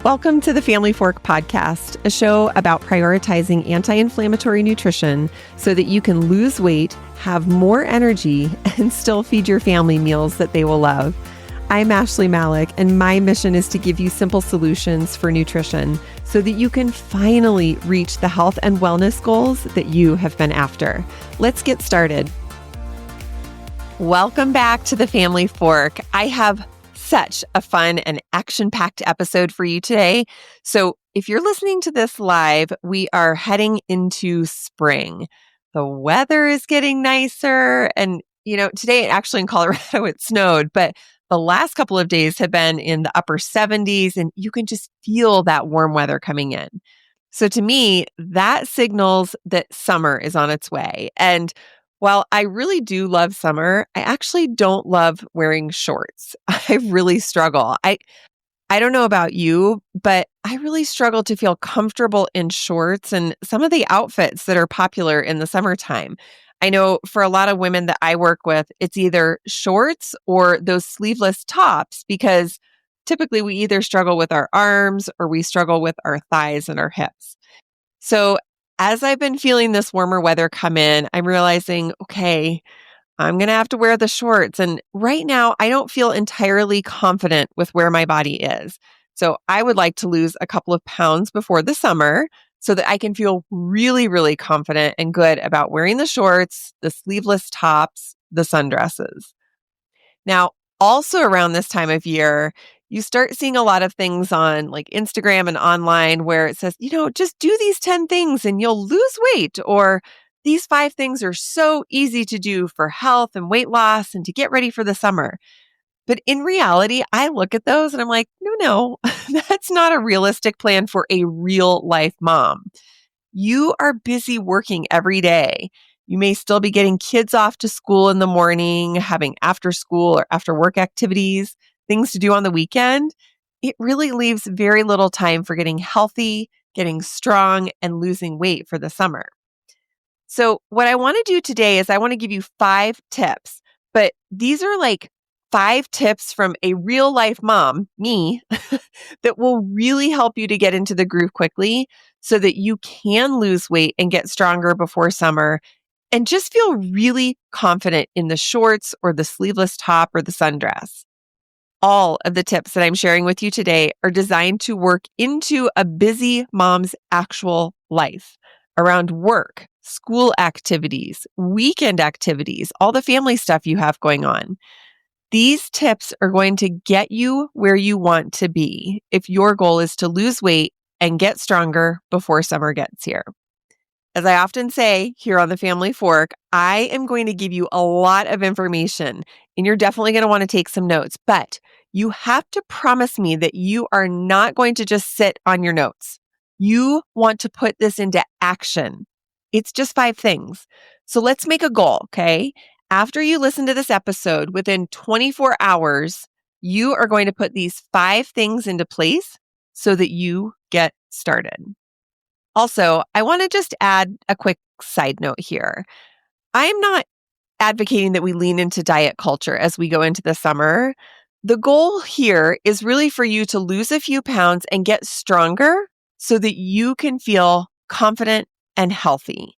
Welcome to the Family Fork Podcast, a show about prioritizing anti-inflammatory nutrition so that you can lose weight, have more energy, and still feed your family meals that they will love. I'm Ashley Malik, and my mission is to give you simple solutions for nutrition so that you can finally reach the health and wellness goals that you have been after. Let's get started. Welcome back to the Family Fork. I have such a fun and action-packed episode for you today. So if you're listening to this live, we are heading into spring. The weather is getting nicer. And, today actually in Colorado, it snowed, but the last couple of days have been in the upper 70s, and you can just feel that warm weather coming in. So to me, that signals that summer is on its way. And while I really do love summer, I actually don't love wearing shorts. I really struggle. I don't know about you, but I really struggle to feel comfortable in shorts and some of the outfits that are popular in the summertime. I know for a lot of women that I work with, it's either shorts or those sleeveless tops because typically we either struggle with our arms or we struggle with our thighs and our hips. So as I've been feeling this warmer weather come in, I'm realizing, okay, I'm going to have to wear the shorts. And right now, I don't feel entirely confident with where my body is. So I would like to lose a couple of pounds before the summer so that I can feel really, really confident and good about wearing the shorts, the sleeveless tops, the sundresses. Now, also around this time of year, you start seeing a lot of things on like Instagram and online where it says, just do these 10 things and you'll lose weight, or these 5 things are so easy to do for health and weight loss and to get ready for the summer. But in reality, I look at those and I'm like, no, that's not a realistic plan for a real life mom. You are busy working every day. You may still be getting kids off to school in the morning, having after school or after work activities, things to do on the weekend. It really leaves very little time for getting healthy, getting strong, and losing weight for the summer. So what I want to do today is I want to give you 5 tips, but these are like 5 tips from a real life mom, me, that will really help you to get into the groove quickly so that you can lose weight and get stronger before summer and just feel really confident in the shorts or the sleeveless top or the sundress. All of the tips that I'm sharing with you today are designed to work into a busy mom's actual life around work, school activities, weekend activities, all the family stuff you have going on. These tips are going to get you where you want to be if your goal is to lose weight and get stronger before summer gets here. As I often say here on the Family Fork, I am going to give you a lot of information, and you're definitely going to want to take some notes, but you have to promise me that you are not going to just sit on your notes. You want to put this into action. It's just 5 things. So let's make a goal, okay? After you listen to this episode, within 24 hours, you are going to put these 5 things into place so that you get started. Also, I want to just add a quick side note here. I'm not advocating that we lean into diet culture as we go into the summer. The goal here is really for you to lose a few pounds and get stronger so that you can feel confident and healthy.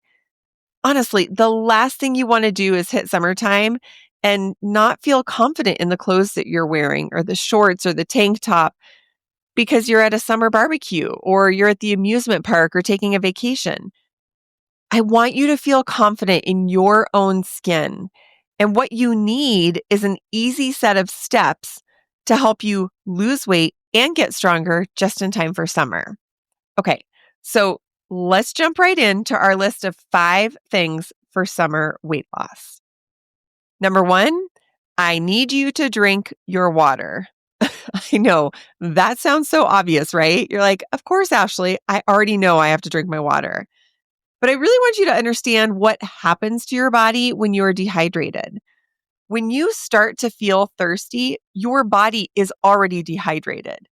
Honestly, the last thing you want to do is hit summertime and not feel confident in the clothes that you're wearing or the shorts or the tank top because you're at a summer barbecue or you're at the amusement park or taking a vacation. I want you to feel confident in your own skin. And what you need is an easy set of steps to help you lose weight and get stronger just in time for summer. Okay, so let's jump right into our list of 5 things for summer weight loss. Number 1, I need you to drink your water. I know that sounds so obvious, right? You're like, of course, Ashley, I already know I have to drink my water. But I really want you to understand what happens to your body when you are dehydrated. When you start to feel thirsty, your body is already dehydrated.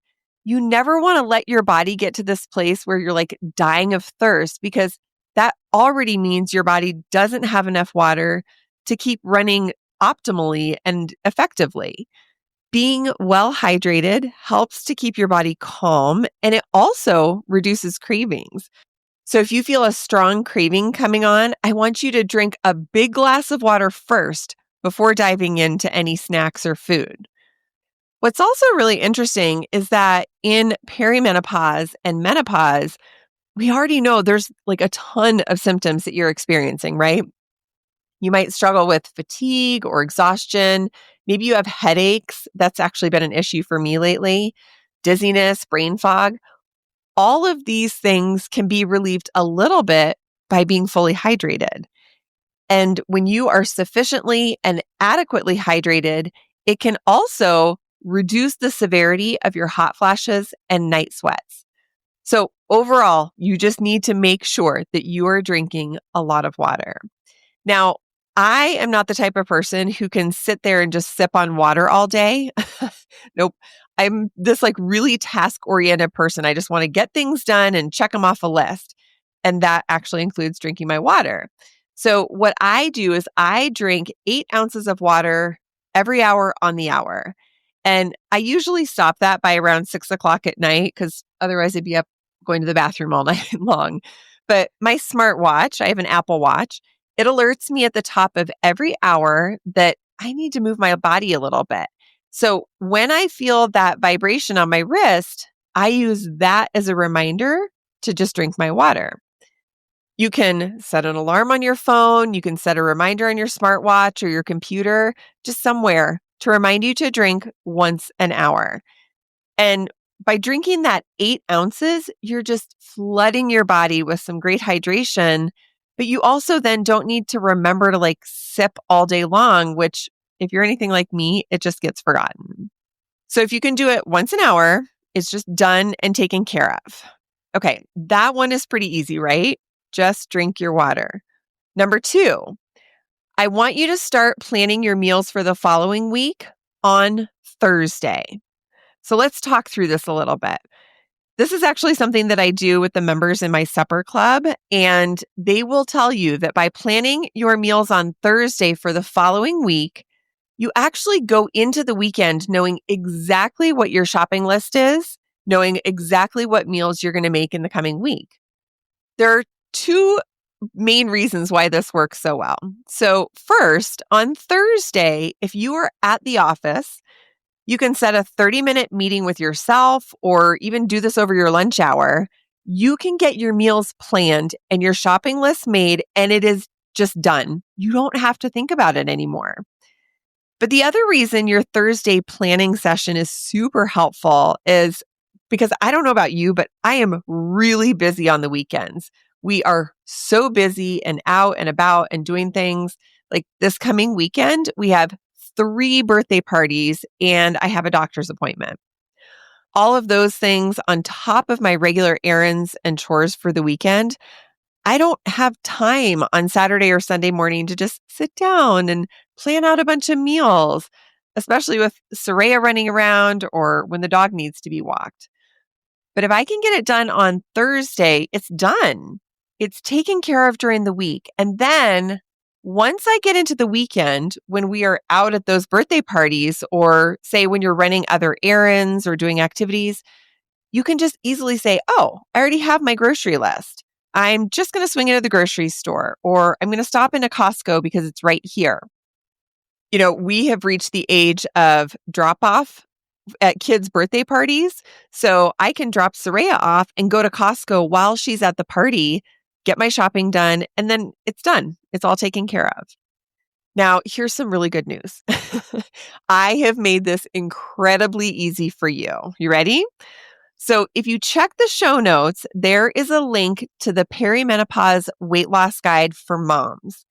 You never want to let your body get to this place where you're like dying of thirst because that already means your body doesn't have enough water to keep running optimally and effectively. Being well hydrated helps to keep your body calm, and it also reduces cravings. So if you feel a strong craving coming on, I want you to drink a big glass of water first before diving into any snacks or food. What's also really interesting is that in perimenopause and menopause, we already know there's like a ton of symptoms that you're experiencing, right? You might struggle with fatigue or exhaustion. Maybe you have headaches. That's actually been an issue for me lately. Dizziness, brain fog. All of these things can be relieved a little bit by being fully hydrated. And when you are sufficiently and adequately hydrated, it can also reduce the severity of your hot flashes and night sweats. So overall, you just need to make sure that you are drinking a lot of water. Now, I am not the type of person who can sit there and just sip on water all day. Nope. I'm this like really task-oriented person. I just want to get things done and check them off a list. And that actually includes drinking my water. So what I do is I drink 8 ounces of water every hour on the hour. And I usually stop that by around 6 o'clock at night because otherwise I'd be up going to the bathroom all night long. But my smartwatch, I have an Apple Watch, it alerts me at the top of every hour that I need to move my body a little bit. So when I feel that vibration on my wrist, I use that as a reminder to just drink my water. You can set an alarm on your phone. You can set a reminder on your smartwatch or your computer, just somewhere to remind you to drink once an hour. And by drinking that 8 ounces, you're just flooding your body with some great hydration. But you also then don't need to remember to like sip all day long, which if you're anything like me, it just gets forgotten. So if you can do it once an hour, it's just done and taken care of. Okay, that one is pretty easy, right? Just drink your water. Number 2, I want you to start planning your meals for the following week on Thursday. So let's talk through this a little bit. This is actually something that I do with the members in my supper club, and they will tell you that by planning your meals on Thursday for the following week, you actually go into the weekend knowing exactly what your shopping list is, knowing exactly what meals you're going to make in the coming week. There are 2 main reasons why this works so well. So first, on Thursday, if you are at the office, you can set a 30-minute meeting with yourself or even do this over your lunch hour. You can get your meals planned and your shopping list made, and it is just done. You don't have to think about it anymore. But the other reason your Thursday planning session is super helpful is because I don't know about you, but I am really busy on the weekends. We are so busy and out and about and doing things. Like this coming weekend, we have 3 birthday parties and I have a doctor's appointment. All of those things on top of my regular errands and chores for the weekend. I don't have time on Saturday or Sunday morning to just sit down and plan out a bunch of meals, especially with Soraya running around or when the dog needs to be walked. But if I can get it done on Thursday, it's done. It's taken care of during the week. And then once I get into the weekend, when we are out at those birthday parties, or say when you're running other errands or doing activities, you can just easily say, oh, I already have my grocery list. I'm just going to swing into the grocery store, or I'm going to stop into Costco because it's right here. You know, we have reached the age of drop off at kids' birthday parties. So I can drop Soraya off and go to Costco while she's at the party, get my shopping done, and then it's done. It's all taken care of. Now, here's some really good news. I have made this incredibly easy for you. You ready? So if you check the show notes, there is a link to the perimenopause weight loss guide for moms.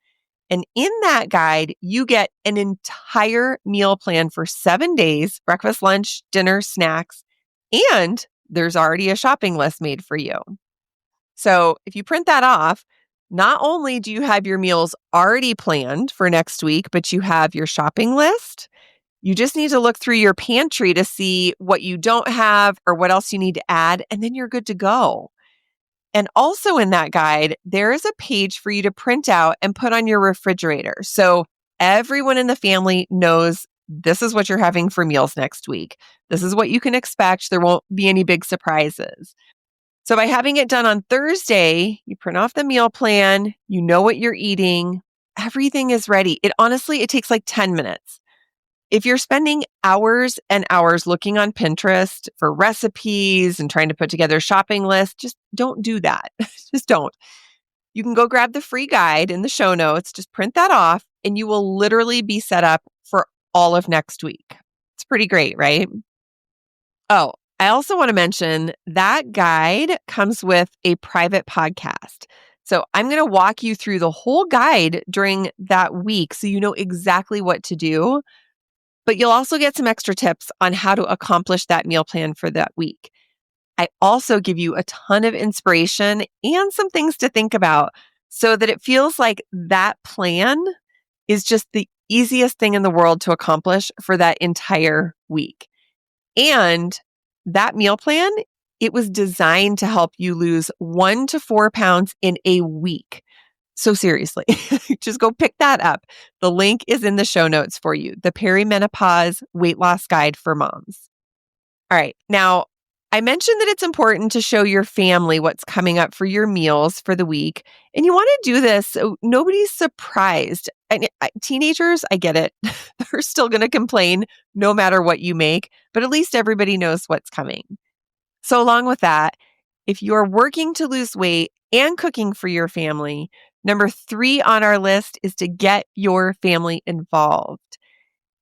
And in that guide, you get an entire meal plan for 7 days, breakfast, lunch, dinner, snacks, and there's already a shopping list made for you. So if you print that off, not only do you have your meals already planned for next week, but you have your shopping list. You just need to look through your pantry to see what you don't have or what else you need to add, and then you're good to go. And also in that guide, there is a page for you to print out and put on your refrigerator. So everyone in the family knows this is what you're having for meals next week. This is what you can expect. There won't be any big surprises. So by having it done on Thursday, you print off the meal plan, you know what you're eating, everything is ready. It takes like 10 minutes. If you're spending hours and hours looking on Pinterest for recipes and trying to put together a shopping list, just don't do that. Just don't. You can go grab the free guide in the show notes, just print that off, and you will literally be set up for all of next week. It's pretty great, right? Oh, I also want to mention that guide comes with a private podcast. So I'm going to walk you through the whole guide during that week so you know exactly what to do. But you'll also get some extra tips on how to accomplish that meal plan for that week. I also give you a ton of inspiration and some things to think about so that it feels like that plan is just the easiest thing in the world to accomplish for that entire week. And that meal plan, it was designed to help you lose 1 to 4 pounds in a week. So seriously, just go pick that up. The link is in the show notes for you. The Perimenopause Weight Loss Guide for Moms. All right. Now, I mentioned that it's important to show your family what's coming up for your meals for the week. And you want to do this so nobody's surprised. And teenagers, I get it. They're still going to complain no matter what you make, but at least everybody knows what's coming. So along with that, if you're working to lose weight and cooking for your family, number 3 on our list is to get your family involved.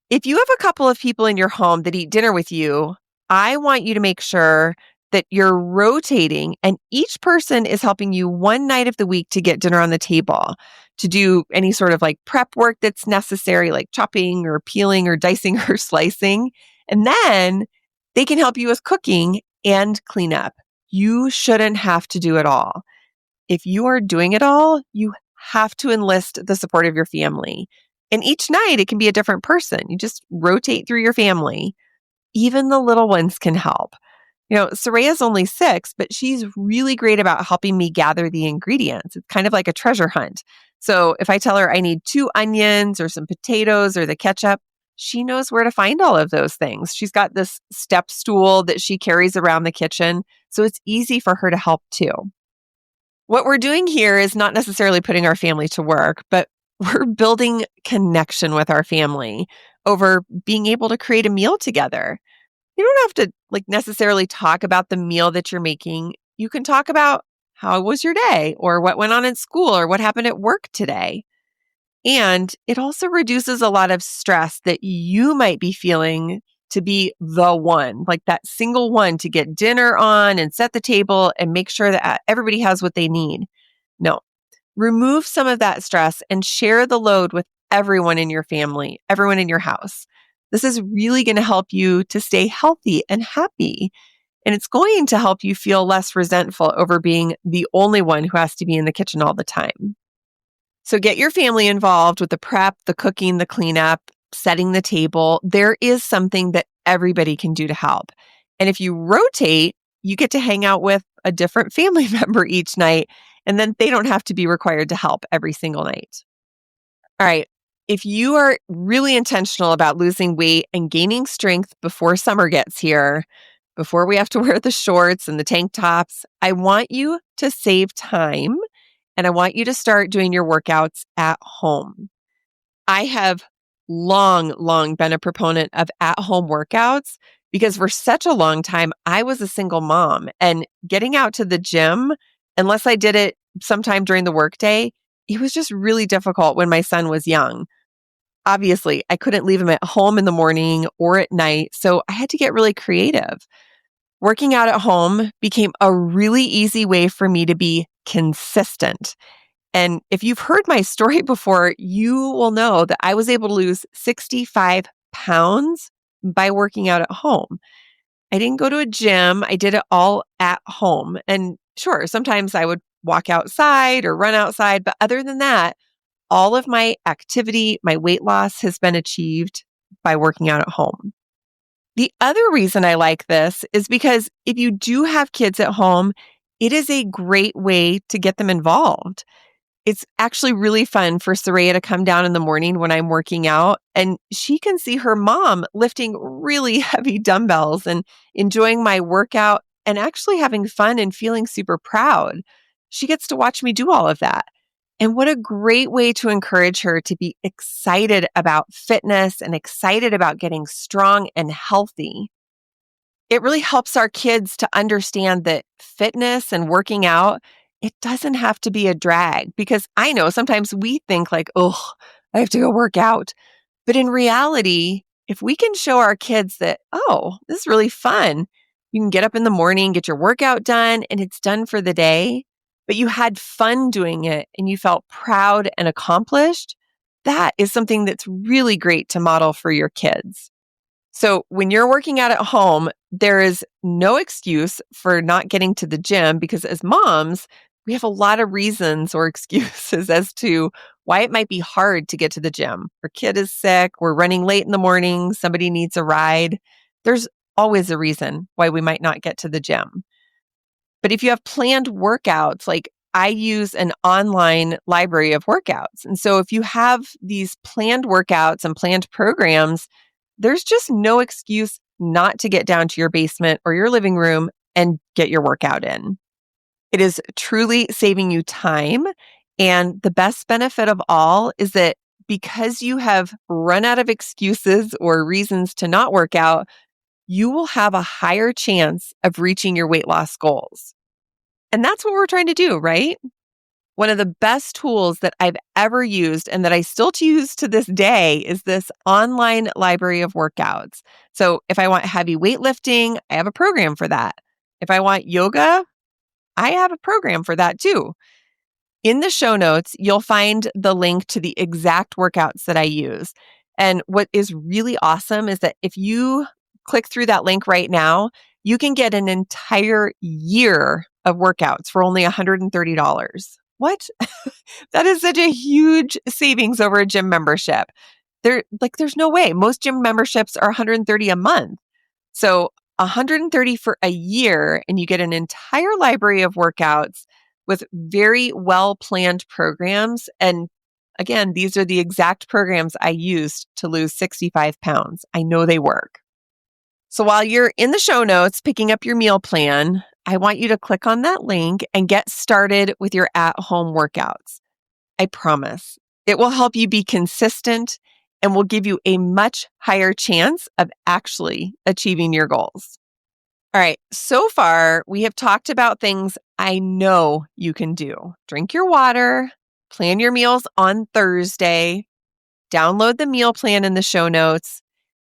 If you have a couple of people in your home that eat dinner with you, I want you to make sure that you're rotating and each person is helping you one night of the week to get dinner on the table, to do any sort of like prep work that's necessary, like chopping or peeling or dicing or slicing. And then they can help you with cooking and clean up. You shouldn't have to do it all. If you are doing it all, you have to enlist the support of your family. And each night it can be a different person. You just rotate through your family. Even the little ones can help. Soraya's only 6, but she's really great about helping me gather the ingredients. It's kind of like a treasure hunt. So if I tell her I need 2 onions or some potatoes or the ketchup, she knows where to find all of those things. She's got this step stool that she carries around the kitchen, so it's easy for her to help too. What we're doing here is not necessarily putting our family to work, but we're building connection with our family over being able to create a meal together. You don't have to necessarily talk about the meal that you're making. You can talk about how was your day or what went on in school or what happened at work today. And it also reduces a lot of stress that you might be feeling to be the one, like that single one to get dinner on and set the table and make sure that everybody has what they need. No, remove some of that stress and share the load with everyone in your family, everyone in your house. This is really going to help you to stay healthy and happy. And it's going to help you feel less resentful over being the only one who has to be in the kitchen all the time. So get your family involved with the prep, the cooking, the cleanup, setting the table. There is something that everybody can do to help. And if you rotate, you get to hang out with a different family member each night, and then they don't have to be required to help every single night. All right. If you are really intentional about losing weight and gaining strength before summer gets here, before we have to wear the shorts and the tank tops, I want you to save time and I want you to start doing your workouts at home. I have long been a proponent of at-home workouts because for such a long time, I was a single mom and getting out to the gym, unless I did it sometime during the workday, it was just really difficult when my son was young. Obviously, I couldn't leave him at home in the morning or at night, so I had to get really creative. Working out at home became a really easy way for me to be consistent. And if you've heard my story before, you will know that I was able to lose 65 pounds by working out at home. I didn't go to a gym. I did it all at home. And sure, sometimes I would walk outside or run outside. But other than that, all of my activity, my weight loss has been achieved by working out at home. The other reason I like this is because if you do have kids at home, it is a great way to get them involved. It's actually really fun for Soraya to come down in the morning when I'm working out, and she can see her mom lifting really heavy dumbbells and enjoying my workout and actually having fun and feeling super proud. She gets to watch me do all of that. And what a great way to encourage her to be excited about fitness and excited about getting strong and healthy. It really helps our kids to understand that fitness and working out, it doesn't have to be a drag, because I know sometimes we think like, oh, I have to go work out. But in reality, if we can show our kids that, oh, this is really fun, you can get up in the morning, get your workout done, and it's done for the day, but you had fun doing it and you felt proud and accomplished, that is something that's really great to model for your kids. So when you're working out at home, there is no excuse for not getting to the gym, because as moms, we have a lot of reasons or excuses as to why it might be hard to get to the gym. Our kid is sick, we're running late in the morning, somebody needs a ride. There's always a reason why we might not get to the gym. But if you have planned workouts, like I use an online library of workouts. And so if you have these planned workouts and planned programs, there's just no excuse not to get down to your basement or your living room and get your workout in. It is truly saving you time. And the best benefit of all is that because you have run out of excuses or reasons to not work out, you will have a higher chance of reaching your weight loss goals. And that's what we're trying to do, right? One of the best tools that I've ever used and that I still use to this day is this online library of workouts. So if I want heavy weightlifting, I have a program for that. If I want yoga, I have a program for that too. In the show notes, you'll find the link to the exact workouts that I use. And what is really awesome is that if you click through that link right now, you can get an entire year of workouts for only $130. What? That is such a huge savings over a gym membership. There's no way. Most gym memberships are $130 a month. So $130 for a year, and you get an entire library of workouts with very well-planned programs. And again, these are the exact programs I used to lose 65 pounds. I know they work. So while you're in the show notes picking up your meal plan, I want you to click on that link and get started with your at-home workouts. I promise it will help you be consistent and will give you a much higher chance of actually achieving your goals. All right, so far we have talked about things I know you can do. Drink your water, plan your meals on Thursday, download the meal plan in the show notes,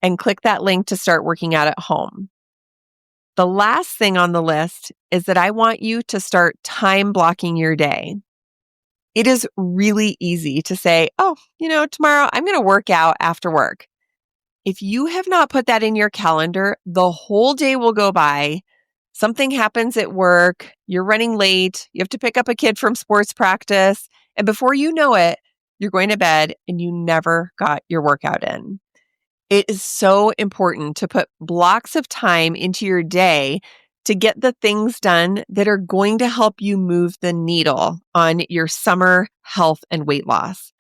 and click that link to start working out at home. The last thing on the list is that I want you to start time blocking your day. It is really easy to say, oh, tomorrow I'm going to work out after work. If you have not put that in your calendar, the whole day will go by. Something happens at work, you're running late, you have to pick up a kid from sports practice, and before you know it, you're going to bed and you never got your workout in. It is so important to put blocks of time into your day to get the things done that are going to help you move the needle on your summer health and weight loss.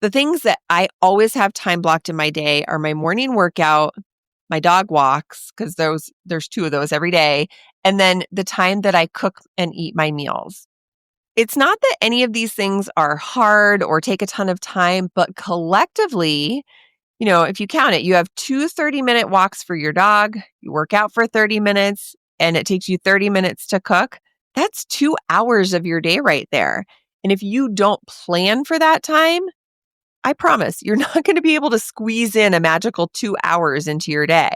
The things that I always have time blocked in my day are my morning workout, my dog walks, because there's 2 of those every day, and then the time that I cook and eat my meals. It's not that any of these things are hard or take a ton of time, but collectively, if you count it, you have 2 30-minute walks for your dog, you work out for 30 minutes, and it takes you 30 minutes to cook. That's 2 hours of your day right there. And if you don't plan for that time, I promise you're not going to be able to squeeze in a magical 2 hours into your day.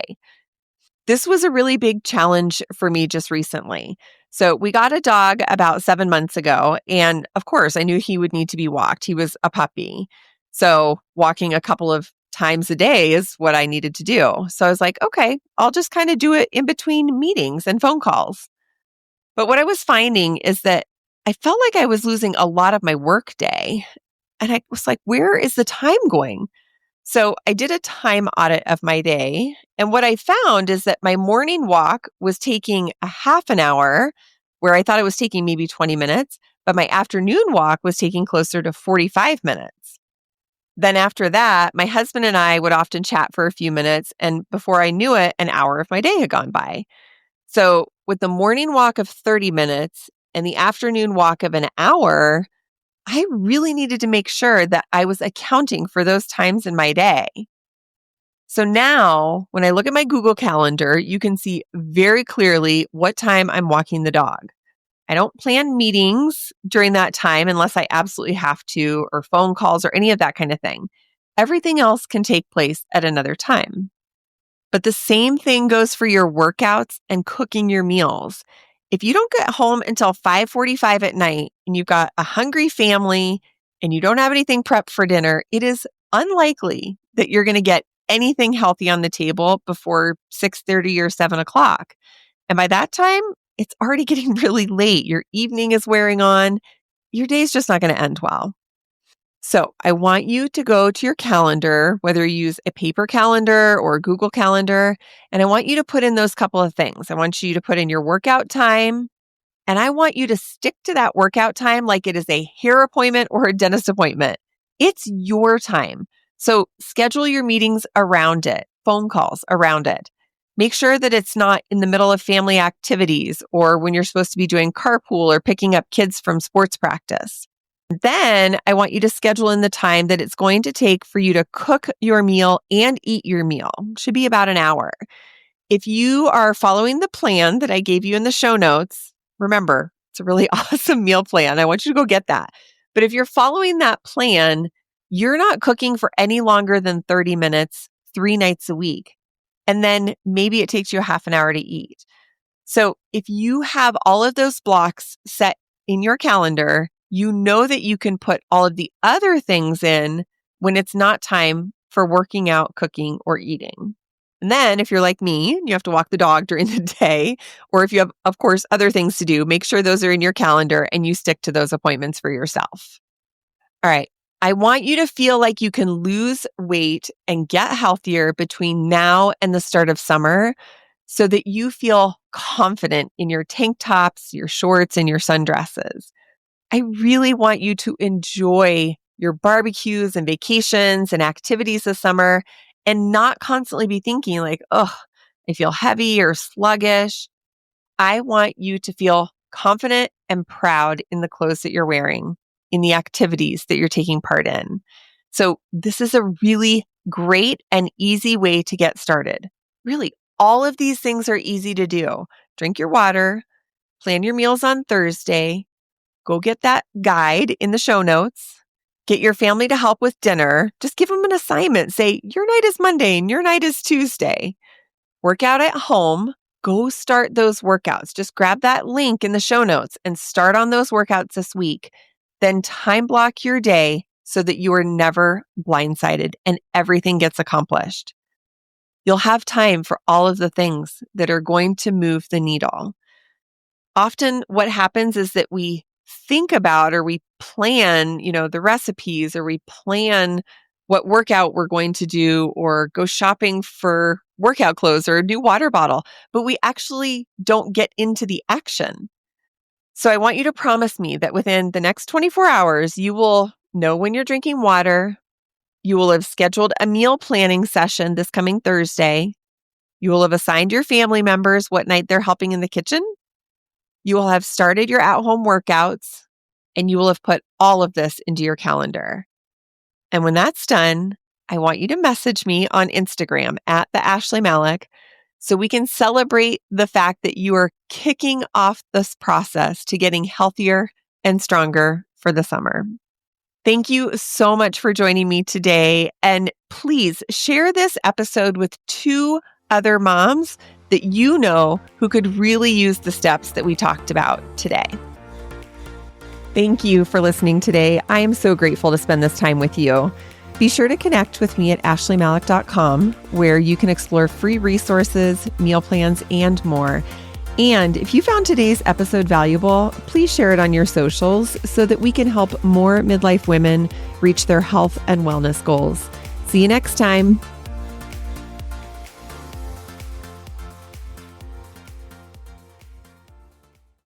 This was a really big challenge for me just recently. So we got a dog about 7 months ago, and of course I knew he would need to be walked. He was a puppy. So walking a couple of times a day is what I needed to do. So I was like, okay, I'll just kind of do it in between meetings and phone calls. But what I was finding is that I felt like I was losing a lot of my work day. And I was like, where is the time going? So I did a time audit of my day. And what I found is that my morning walk was taking a half an hour, where I thought it was taking maybe 20 minutes, but my afternoon walk was taking closer to 45 minutes. Then after that, my husband and I would often chat for a few minutes, and before I knew it, an hour of my day had gone by. So with the morning walk of 30 minutes and the afternoon walk of an hour, I really needed to make sure that I was accounting for those times in my day. So now when I look at my Google Calendar, you can see very clearly what time I'm walking the dog. I don't plan meetings during that time unless I absolutely have to, or phone calls or any of that kind of thing. Everything else can take place at another time. But the same thing goes for your workouts and cooking your meals. If you don't get home until 5:45 at night and you've got a hungry family and you don't have anything prepped for dinner, it is unlikely that you're going to get anything healthy on the table before 6:30 or 7 o'clock. And by that time, it's already getting really late. Your evening is wearing on. Your day's just not going to end well. So I want you to go to your calendar, whether you use a paper calendar or a Google Calendar, and I want you to put in those couple of things. I want you to put in your workout time, and I want you to stick to that workout time like it is a hair appointment or a dentist appointment. It's your time. So schedule your meetings around it, phone calls around it. Make sure that it's not in the middle of family activities or when you're supposed to be doing carpool or picking up kids from sports practice. Then I want you to schedule in the time that it's going to take for you to cook your meal and eat your meal. It should be about an hour. If you are following the plan that I gave you in the show notes, remember, it's a really awesome meal plan. I want you to go get that. But if you're following that plan, you're not cooking for any longer than 30 minutes, 3 nights a week. And then maybe it takes you a half an hour to eat. So if you have all of those blocks set in your calendar, you know that you can put all of the other things in when it's not time for working out, cooking, or eating. And then if you're like me, you have to walk the dog during the day, or if you have, of course, other things to do, make sure those are in your calendar and you stick to those appointments for yourself. All right. I want you to feel like you can lose weight and get healthier between now and the start of summer so that you feel confident in your tank tops, your shorts, and your sundresses. I really want you to enjoy your barbecues and vacations and activities this summer and not constantly be thinking like, oh, I feel heavy or sluggish. I want you to feel confident and proud in the clothes that you're wearing, in the activities that you're taking part in. So this is a really great and easy way to get started. Really, all of these things are easy to do. Drink your water, plan your meals on Thursday, go get that guide in the show notes, get your family to help with dinner. Just give them an assignment. Say, your night is Monday and your night is Tuesday. Work out at home. Go start those workouts. Just grab that link in the show notes and start on those workouts this week. Then time block your day so that you are never blindsided and everything gets accomplished. You'll have time for all of the things that are going to move the needle. Often what happens is that we think about or we plan, the recipes, or we plan what workout we're going to do or go shopping for workout clothes or a new water bottle, but we actually don't get into the action. So I want you to promise me that within the next 24 hours, you will know when you're drinking water. You will have scheduled a meal planning session this coming Thursday. You will have assigned your family members what night they're helping in the kitchen. You will have started your at-home workouts, and you will have put all of this into your calendar. And when that's done, I want you to message me on Instagram at the Ashley Malik so we can celebrate the fact that you are kicking off this process to getting healthier and stronger for the summer. Thank you so much for joining me today. And please share this episode with 2 other moms that you know who could really use the steps that we talked about today. Thank you for listening today. I am so grateful to spend this time with you. Be sure to connect with me at ashleymalik.com, where you can explore free resources, meal plans, and more. And if you found today's episode valuable, please share it on your socials so that we can help more midlife women reach their health and wellness goals. See you next time.